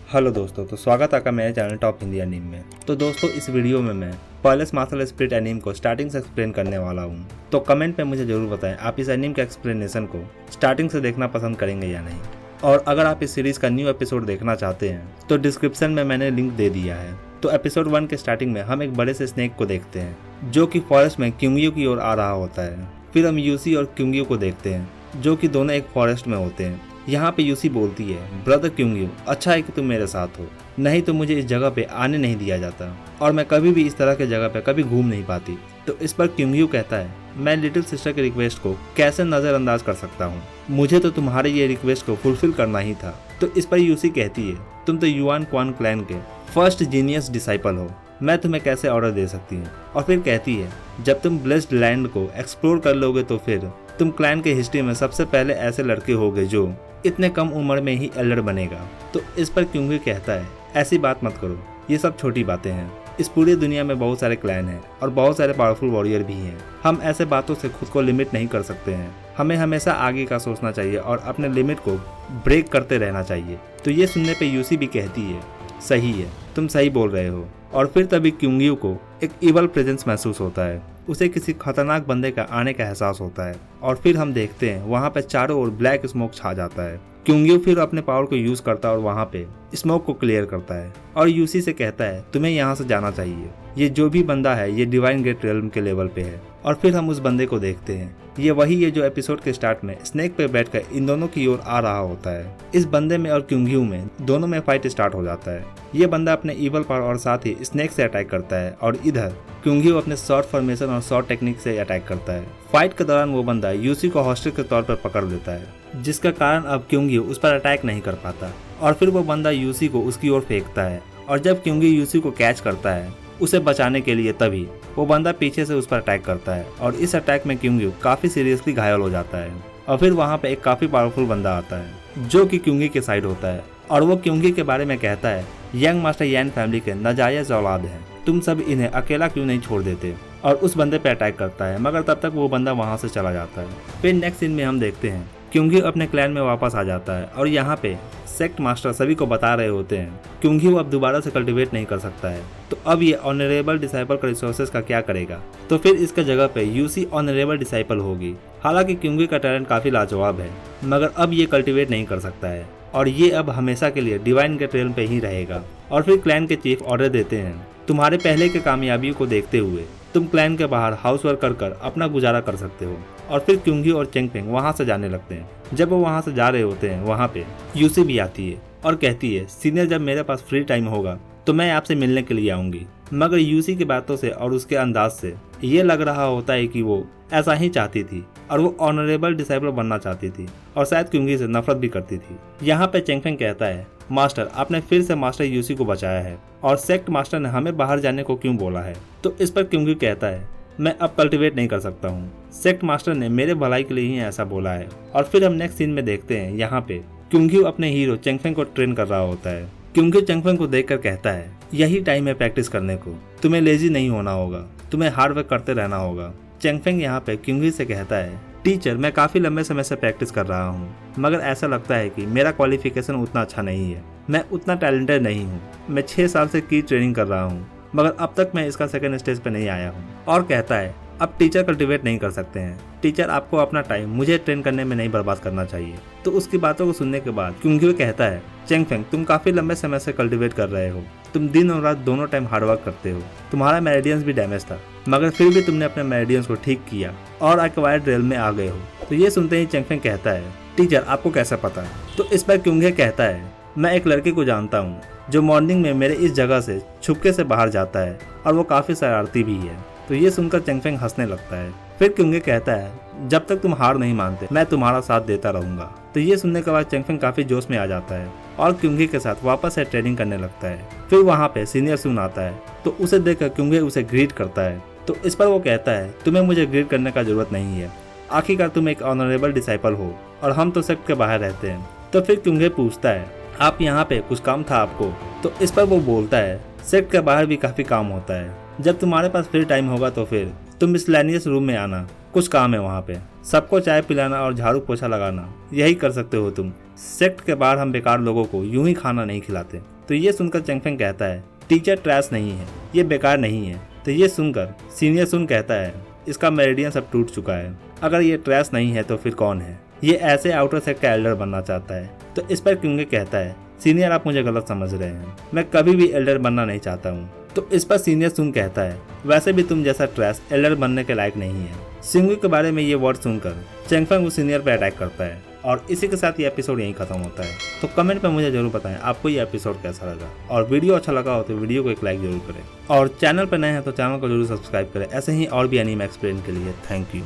Hello दोस्तों, तो स्वागत है आपका मेरे चैनल टॉप हिंदी एनीम में। तो दोस्तों, इस वीडियो में मैं पर्लेस मार्शल स्पिरिट एनीम को स्टार्टिंग से एक्सप्लेन करने वाला हूं। तो कमेंट में मुझे जरूर बताएं आप इस एनीम के एक्सप्लेनेशन को स्टार्टिंग से देखना पसंद करेंगे या नहीं। और अगर आप इस सीरीज का न्यू एपिसोड देखना चाहते हैं तो डिस्क्रिप्शन में मैंने लिंक दे दिया है। तो एपिसोड 1 के स्टार्टिंग में हम एक बड़े से स्नेक को देखते हैं जो कि फॉरेस्ट में क्योंगियो की ओर आ रहा होता है। फिर हम यूसी और क्योंगियो को देखते हैं जो कि दोनों एक फॉरेस्ट में होते हैं। यहाँ पे यूसी बोलती है, ब्रदर क्योंगियो, अच्छा है कि तुम मेरे साथ हो, नहीं तो मुझे इस जगह पे आने नहीं दिया जाता और मैं कभी भी इस तरह के जगह पे कभी घूम नहीं पाती। तो इस पर क्योंगियो कहता है, मैं लिटिल सिस्टर के रिक्वेस्ट को कैसे नजरअंदाज कर सकता हूँ, मुझे तो तुम्हारे ये रिक्वेस्ट को फुलफिल करना ही था। तो इस पर यूसी कहती है, तुम तो युआन क्वान क्लैन के फर्स्ट जीनियस डिसाइपल हो, मैं तुम्हें कैसे ऑर्डर दे सकती हूँ। और फिर कहती है, जब तुम ब्लेस्ड लैंड को एक्सप्लोर कर लोगे तो फिर तुम क्लैन के हिस्ट्री में सबसे पहले ऐसे लड़के होगे जो इतने कम उम्र में ही एल्डर बनेगा। तो इस पर क्योंगियो कहता है, ऐसी बात मत करो, ये सब छोटी बातें हैं। इस पूरी दुनिया में बहुत सारे क्लैन हैं और बहुत सारे पावरफुल वॉरियर भी हैं। हम ऐसे बातों से खुद को लिमिट नहीं कर सकते हैं। हमें हमेशा आगे का सोचना चाहिए और अपने लिमिट को ब्रेक करते रहना चाहिए। तो ये सुनने पे यूसी भी कहती है, सही है, तुम सही बोल रहे हो। और फिर तभी क्योंगियो को एक इवल प्रेजेंस महसूस होता है, उसे किसी खतरनाक बंदे का आने का एहसास होता है। और फिर हम देखते हैं वहाँ पे चारों ओर ब्लैक स्मोक छा जाता है। क्योंगियो फिर अपने पावर को यूज करता है और वहाँ पे स्मोक को क्लियर करता है और यूसी से कहता है, तुम्हें यहाँ से जाना चाहिए, ये जो भी बंदा है ये डिवाइन गेट रेल्म के लेवल पे है। और फिर हम उस बंदे को देखते हैं, ये वही है जो एपिसोड के स्टार्ट में स्नेक पे बैठकर इन दोनों की ओर आ रहा होता है। इस बंदे में और क्योंगियो में दोनों में फाइट स्टार्ट हो जाता है। ये बंदा अपने इवल पावर और साथ ही स्नेक से अटैक करता है और इधर क्योंगियो अपने शॉर्ट फॉर्मेशन और शॉर्ट टेक्निक से अटैक करता है। फाइट के दौरान वो बंदा यूसी को हॉस्टेज के तौर पर पकड़ लेता है, जिसका कारण अब क्योंगियो उस पर अटैक नहीं कर पाता। और फिर वो बंदा यूसी को उसकी ओर फेंकता है और जब क्योंगियो यूसी को कैच करता है उसे बचाने के लिए, तभी वो बंदा पीछे से उस पर अटैक करता है और इस अटैक में क्योंगियो काफी सीरियसली घायल हो जाता है। और फिर वहाँ पे एक काफी पावरफुल बंदा आता है जो कि क्योंगियो के साइड होता है और वो क्योंगियो के बारे में कहता है, यंग मास्टर यैन फैमिली के नाजायज औलाद हैं, तुम सब इन्हें अकेला क्यों नहीं छोड़ देते। और उस बंदे पे अटैक करता है, मगर तब तक वो बंदा वहाँ से चला जाता है। फिर नेक्स्ट सीन में हम देखते हैं क्योंगियो अपने क्लैन में वापस आ जाता है और यहाँ पे सेक्ट मास्टर सभी को बता रहे होते हैं क्योंगियो अब दोबारा से कल्टिवेट नहीं कर सकता है, तो अब ये ऑनरेबल डिसाइपल का रिसोर्सेज का क्या करेगा। तो फिर इसका जगह पे यूसी ऑनरेबल डिसाइपल होगी। हालांकि क्योंगियो का टैलेंट काफी लाजवाब है, मगर अब ये कल्टिवेट नहीं कर सकता है और ये अब हमेशा के लिए डिवाइन गेट रेल्म पे ही रहेगा। और फिर क्लैन के चीफ ऑर्डर देते हैं, तुम्हारे पहले के कामयाबियों को देखते हुए तुम क्लैन के बाहर हाउस वर्क कर अपना गुजारा कर सकते हो। और फिर क्योंगियो और चेंगफेंग वहाँ से जाने लगते हैं। जब वो वहाँ से जा रहे होते हैं वहाँ पे यूसी भी आती है और कहती है, सीनियर, जब मेरे पास फ्री टाइम होगा तो मैं आपसे मिलने के लिए आऊंगी। मगर यूसी की बातों से और उसके अंदाज से ये लग रहा होता है कि वो ऐसा ही चाहती थी और वो ऑनरेबल डिसाइपल बनना चाहती थी और शायद क्योंगियो से नफरत भी करती थी। यहाँ पे चेंगफेंग कहता है, मास्टर, आपने फिर से मास्टर यूसी को बचाया है और सेक्ट मास्टर ने हमें बाहर जाने को क्यों बोला है। तो इस पर क्योंगियो कहता है, मैं अब कल्टिवेट नहीं कर सकता हूँ, सेक्ट मास्टर ने मेरे भलाई के लिए ही ऐसा बोला है। और फिर हम नेक्स्ट सीन में देखते हैं, यहाँ पे क्योंगियो अपने हीरो चेंगफेंग को ट्रेन कर रहा होता है। क्योंगियो चेंगफेंग को देखकर कहता है, यही टाइम है प्रैक्टिस करने को, तुम्हें लेजी नहीं होना होगा, तुम्हें हार्ड वर्क करते रहना होगा। चेंगफेंग यहाँ पे क्योंगियो से कहता है, टीचर, मैं काफी लंबे समय से प्रैक्टिस कर रहा हूँ, मगर ऐसा लगता है कि मेरा क्वालिफिकेशन उतना अच्छा नहीं है, मैं उतना टैलेंटेड नहीं हूँ। मैं 6 साल से की ट्रेनिंग कर रहा हूँ, मगर अब तक मैं इसका सेकंड स्टेज पे नहीं आया हूँ। और कहता है, अब टीचर कल्टिवेट नहीं कर सकते हैं, टीचर आपको अपना टाइम मुझे ट्रेन करने में नहीं बर्बाद करना चाहिए। तो उसकी बातों को सुनने के बाद क्योंगियो कहता है, चेंगफेंग, तुम काफी लंबे समय से कल्टिवेट कर रहे हो, तुम दिन और रात दोनों टाइम हार्डवर्क करते हो, तुम्हारा मेरिडियंस भी डैमेज था, मगर फिर भी तुमने अपने मेरिडियंस को ठीक किया और एक्वायर्ड रेल में आ गए हो। तो ये सुनते ही चेंगफेंग कहता है, टीचर, आपको कैसे पता। तो इस पर क्योंगियो कहता है, मैं एक लड़के को जानता हूँ जो मॉर्निंग में मेरे इस जगह से छुपके से बाहर जाता है और वो काफी शरारती भी है। तो ये सुनकर चेंगफेंग हंसने लगता है। फिर क्योंगियो कहता है, जब तक तुम हार नहीं मानते मैं तुम्हारा साथ देता रहूंगा। तो ये सुनने के बाद चेंगफेंग काफी जोश में आ जाता है और क्योंगियो के साथ वापस से ट्रेनिंग करने लगता है। फिर वहाँ पे सीनियर सुन आता है तो उसे देखकर क्योंगियो उसे ग्रीट करता है। तो इस पर वो कहता है, तुम्हें मुझे ग्रीट करने का जरूरत नहीं है, आखिरकार तुम एक ऑनरेबल डिसाइपल हो और हम तो सेक्ट के बाहर रहते हैं। तो फिर क्योंगियो पूछता है, आप यहाँ पे कुछ काम था आपको। तो इस पर वो बोलता है, सेक्ट के बाहर भी काफी काम होता है, जब तुम्हारे पास फ्री टाइम होगा तो फिर तुम मिसलेनियस रूम में आना, कुछ काम है वहाँ पे, सबको चाय पिलाना और झाड़ू पोछा लगाना, यही कर सकते हो तुम। सेक्ट के बाहर हम बेकार लोगों को यूं ही खाना नहीं खिलाते। तो ये सुनकर चेंगफेंग कहता है टीचर ट्रैश नहीं है, ये बेकार नहीं है। तो ये सुनकर सीनियर सुन कहता है इसका मेरिडियन सब टूट चुका है, अगर ये ट्रैश नहीं है तो फिर कौन है? ये ऐसे आउटर सेट का एल्डर बनना चाहता है। तो इस पर क्योंगे कहता है सीनियर आप मुझे गलत समझ रहे हैं, मैं कभी भी एल्डर बनना नहीं चाहता हूँ। तो इस पर सीनियर सुन कहता है वैसे भी तुम जैसा ट्रैश एल्डर बनने के लायक नहीं है। सिंगू के बारे में ये वर्ड सुनकर चेंगफेंग उस सीनियर पर अटैक करता है और इसी के साथ ये एपिसोड यहीं खत्म होता है। तो कमेंट पे मुझे जरूर बताएं आपको ये एपिसोड कैसा लगा, और वीडियो अच्छा लगा हो तो वीडियो को एक लाइक जरूर करें, और चैनल पर नए हैं तो चैनल को जरूर सब्सक्राइब करें ऐसे ही और भी एनीमे एक्सप्लेन के लिए। Thank you.